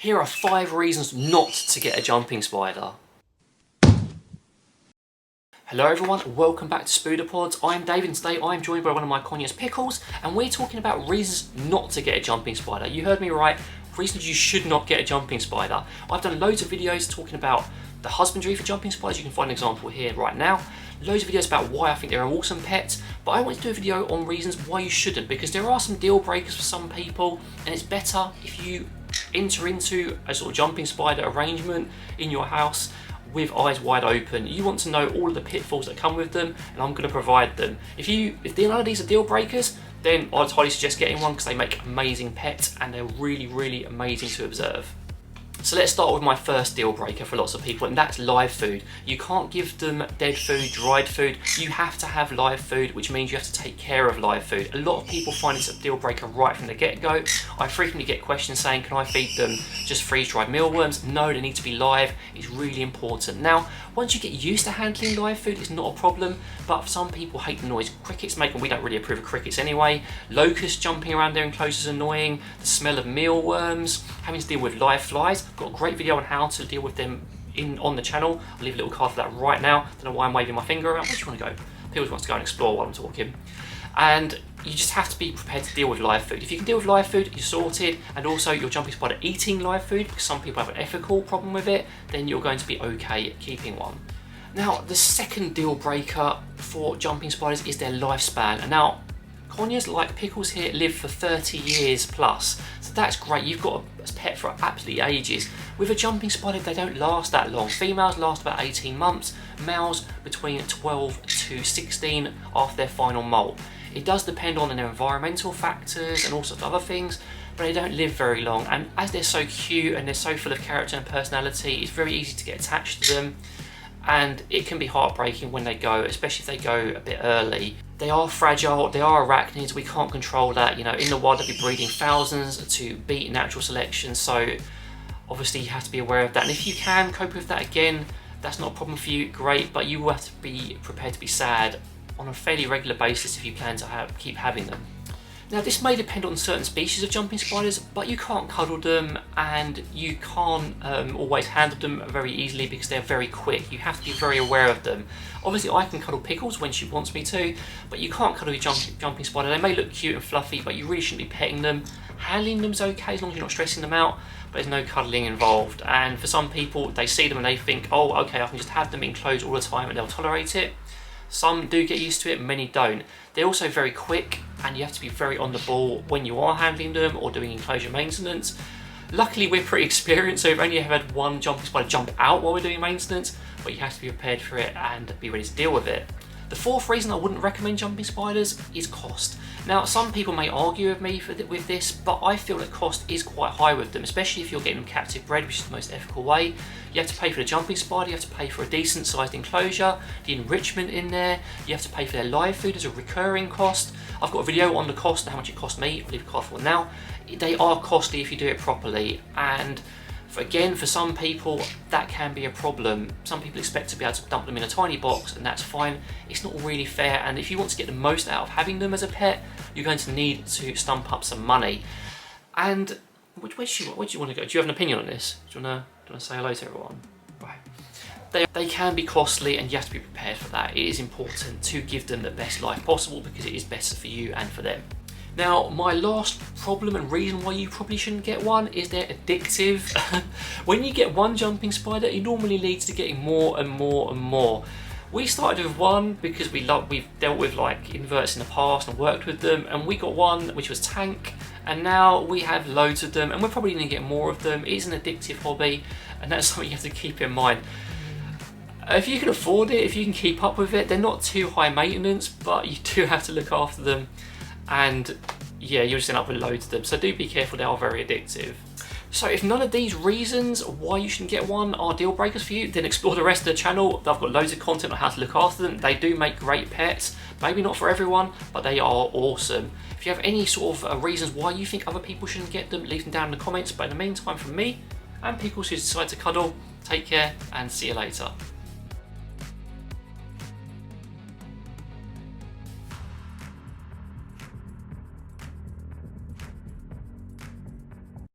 Here are 5 reasons not to get a jumping spider. Hello everyone, welcome back to Spooderpods. I'm David and today I'm joined by one of my conures, Pickles, and we're talking about reasons not to get a jumping spider. You heard me right, reasons you should not get a jumping spider. I've done loads of videos talking about the husbandry for jumping spiders. You can find an example here right now. Loads of videos about why I think they're an awesome pet, but I want to do a video on reasons why you shouldn't, because there are some deal breakers for some people, and it's better if you enter into a sort of jumping spider arrangement in your house with eyes wide open. You want to know all of the pitfalls that come with them, and I'm going to provide them. If none of these are deal breakers, then I'd highly suggest getting one because they make amazing pets and they're really amazing to observe. So let's start with my first deal breaker for lots of people, and that's live food. You can't give them dead food, dried food. You have to have live food, which means you have to take care of live food. A lot of people find it's a deal breaker right from the get-go. I frequently get questions saying, can I feed them just freeze-dried mealworms? No, they need to be live. It's really important. Now, once you get used to handling live food, it's not a problem, but some people hate the noise crickets make, and we don't really approve of crickets anyway. Locusts jumping around their enclosures is annoying. The smell of mealworms, having to deal with live flies. Got a great video on how to deal with them on the channel. I'll leave a little card for that right now. Don't know why I'm waving my finger around. Where do you want to go? People want to go and explore while I'm talking. And you just have to be prepared to deal with live food. If you can deal with live food, you're sorted. And also your jumping spider eating live food, because some people have an ethical problem with it, then you're going to be okay keeping one. Now, the second deal breaker for jumping spiders is their lifespan. And now, conures like Pickles here live for 30 years plus. So that's great. You've got a pet for absolutely ages. With a jumping spider, they don't last that long. Females last about 18 months, males between 12 to 16 after their final molt. It does depend on their environmental factors and all sorts of other things, but they don't live very long. And as they're so cute and they're so full of character and personality, it's very easy to get attached to them. And it can be heartbreaking when they go, especially if they go a bit early. They are fragile, they are arachnids, we can't control that. You know, in the wild they'll be breeding thousands to beat natural selection, so obviously you have to be aware of that. And if you can cope with that, again, that's not a problem for you, great, but you will have to be prepared to be sad on a fairly regular basis if you plan to keep having them. Now, this may depend on certain species of jumping spiders, but you can't cuddle them and you can't always handle them very easily because they're very quick. You have to be very aware of them. Obviously, I can cuddle Pickles when she wants me to, but you can't cuddle your jumping spider. They may look cute and fluffy, but you really shouldn't be petting them. Handling them's okay as long as you're not stressing them out, but there's no cuddling involved. And for some people, they see them and they think, oh, okay, I can just have them enclosed all the time and they'll tolerate it. Some do get used to it, many don't. They're also very quick and you have to be very on the ball when you are handling them or doing enclosure maintenance. Luckily, we're pretty experienced, so we've only ever had one jumping spider jump out while we're doing maintenance, but you have to be prepared for it and be ready to deal with it. The fourth reason I wouldn't recommend jumping spiders is cost. Now, some people may argue with me with this, but I feel that cost is quite high with them, especially if you're getting them captive bred, which is the most ethical way. You have to pay for the jumping spider, you have to pay for a decent sized enclosure, the enrichment in there, you have to pay for their live food as a recurring cost. I've got a video on the cost and how much it cost me, I'll leave a card for now. They are costly if you do it properly, and again, for some people, that can be a problem. Some people expect to be able to dump them in a tiny box, and that's fine. It's not really fair, and if you want to get the most out of having them as a pet, you're going to need to stump up some money. And where do you want to go? Do you have an opinion on this? Do you want to say hello to everyone? Right. They can be costly, and you have to be prepared for that. It is important to give them the best life possible because it is better for you and for them. Now, my last problem and reason why you probably shouldn't get one is they're addictive. When you get one jumping spider, it normally leads to getting more and more and more. We started with one because we've dealt with like inverts in the past and worked with them, and we got one which was tank, and now we have loads of them, and we're probably going to get more of them. It is an addictive hobby, and that's something you have to keep in mind. If you can afford it, if you can keep up with it, they're not too high maintenance, but you do have to look after them. And yeah, you'll just end up with loads of them, so do be careful, they are very addictive. So if none of these reasons why you shouldn't get one are deal breakers for you, then explore the rest of the channel. I've got loads of content on how to look after them. They do make great pets, maybe not for everyone, but they are awesome. If you have any sort of reasons why you think other people shouldn't get them, leave them down in the comments. But in the meantime, from me and Pickles who decide to cuddle, take care and see you later.